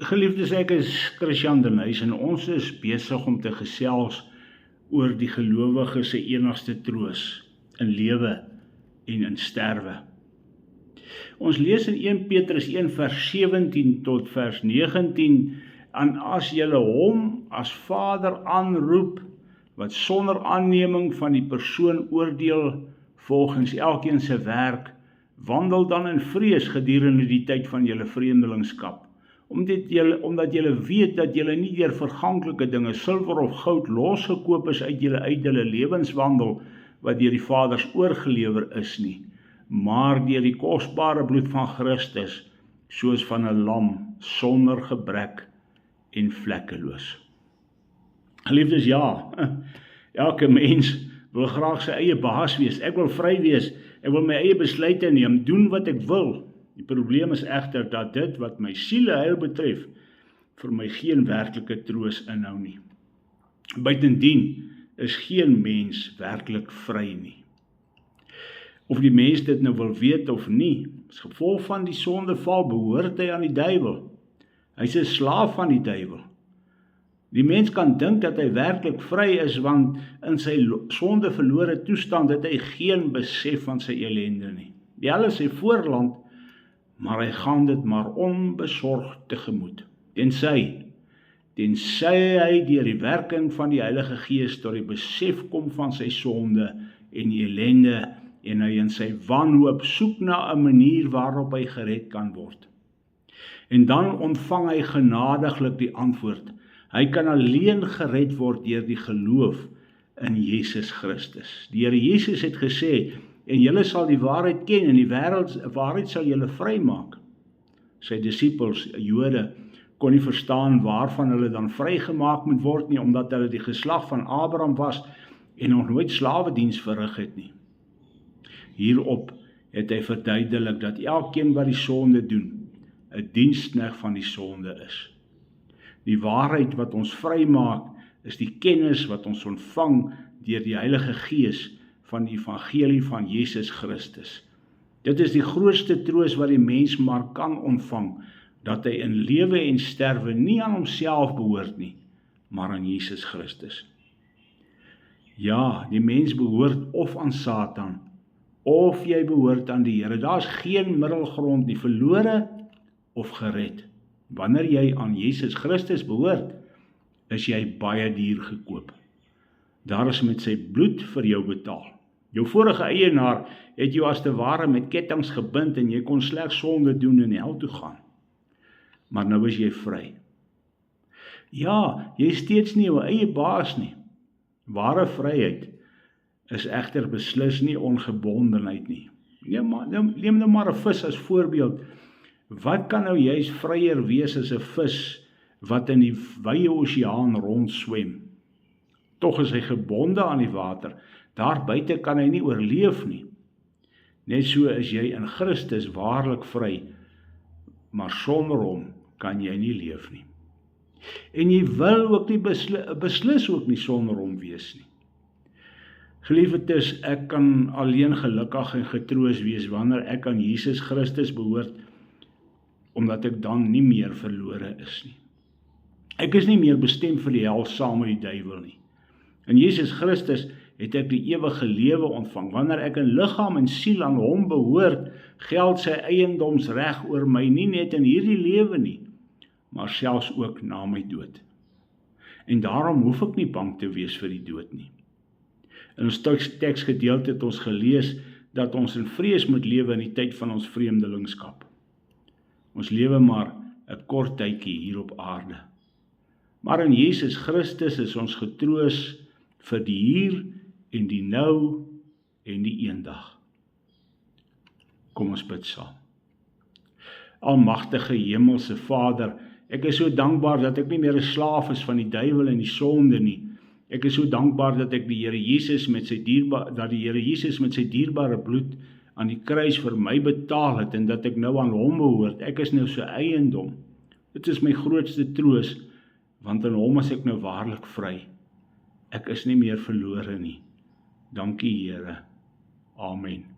Geliefdes, ek is Christian de Nys en ons is besig om te gesels oor die gelowige se enigste troos in lewe en in sterwe. Ons lees in 1 Petrus 1 vers 17 tot vers 19, en as julle hom as Vader aanroep, wat sonder aanneming van die persoon oordeel volgens elkeen se werk, wandel dan in vrees gedurende die tyd van julle vreemdelingskap, omdat julle weet dat julle nie deur verganklike dinge, silwer of goud, losgekoop is uit julle lewenswandel, wat deur die Vaders oorgelewer is nie, maar deur die kosbare bloed van Christus, soos van 'n lam, sonder gebrek en vlekkeloos. Geliefdes, ja, elke mens wil graag sy eie baas wees. Ek wil vry wees, ek wil my eie besluite neem, doen wat ek wil. Die probleem is egter dat dit wat my sieleheil betref, vir my geen werklike troos inhou nie. Buitendien is geen mens werklik vry nie. Of die mens dit nou wil weet of nie, as gevolg van die sondeval behoort hy aan die duiwel. Hy's 'n slaaf van die duiwel. Die mens kan dink dat hy werklik vry is, want in sy sondeverlore toestand het hy geen besef van sy ellende nie. Die hel is sy voorland, maar hy gaan dit maar onbesorgd tegemoet. Tensy hy deur die werking van die Heilige Gees tot die besef kom van sy sonde en die ellende, en hy in sy wanhoop soek na 'n manier waarop hy gered kan word. En dan ontvang hy genadiglik die antwoord. Hy kan alleen gered word deur die geloof in Jesus Christus. Die Here Jesus het gesê, en julle sal die waarheid ken, en die waarheid sal julle vrymaak. Sy disippels, Jode, kon nie verstaan waarvan hulle dan vrygemaak moet word nie, omdat hulle die geslag van Abraham was en nog nooit slawediens verrig het nie. Hierop het hy verduidelik dat elkeen wat die sonde doen, 'n diensknegt van die sonde is. Die waarheid wat ons vrymaak, is die kennis wat ons ontvang deur die Heilige Gees van die evangelie van Jesus Christus. Dit is die grootste troos wat die mens maar kan ontvang, dat hy in lewe en sterwe nie aan homself behoort nie, maar aan Jesus Christus. Ja, die mens behoort of aan Satan, of jy behoort aan die Here. Daar is geen middelgrond nie, verlore of gered. Wanneer jy aan Jesus Christus behoort, is jy baie duur gekoop. Daar is met sy bloed vir jou betaal. Jou vorige eienaar het jou as te ware met kettinge gebind en jy kon slegs sonde doen en hel toe gaan. Maar nou is jy vry. Ja, jy is steeds nie jou eie baas nie. Ware vryheid is egter beslis nie ongebondenheid nie. Neem nou maar 'n vis as voorbeeld. Wat kan nou juist vryer wees as 'n vis wat in die wye oseaan rondswem? Tog is hy gebonde aan die water. Daar buite kan hy nie oorleef nie. Net so is jy in Christus waarlik vry, maar sonder hom kan jy nie leef nie. En jy wil ook nie beslis ook nie sonder hom wees nie. Geliefdes, ek kan alleen gelukkig en getroos wees wanneer ek aan Jesus Christus behoort, omdat ek dan nie meer verlore is nie. Ek is nie meer bestem vir die hel saam met die duiwel nie. In Jesus Christus het ek die ewige lewe ontvang. Wanneer ek in liggaam en siel aan hom behoort, geld sy eiendomsreg oor my nie net in hierdie lewe nie, maar selfs ook na my dood. En daarom hoef ek nie bang te wees vir die dood nie. In ons teksgedeelte het ons gelees dat ons in vrees moet lewe in die tyd van ons vreemdelingskap. Ons lewe maar 'n kort tydjie hier op aarde. Maar in Jesus Christus is ons getroos vir die hier en die nou en die eendag. Kom ons bid saam. Almagtige hemelse Vader, ek is so dankbaar dat ek nie meer 'n slaaf is van die duiwel en die sonde nie. Ek is so dankbaar dat ek die Here Jesus met sy dierbare bloed aan die kruis vir my betaal het en dat ek nou aan hom behoort. Ek is nou sy eiendom. Dit is my grootste troos, want in hom is ek nou waarlik vry. Ek is nie meer verlore nie. Dankie Here. Amen.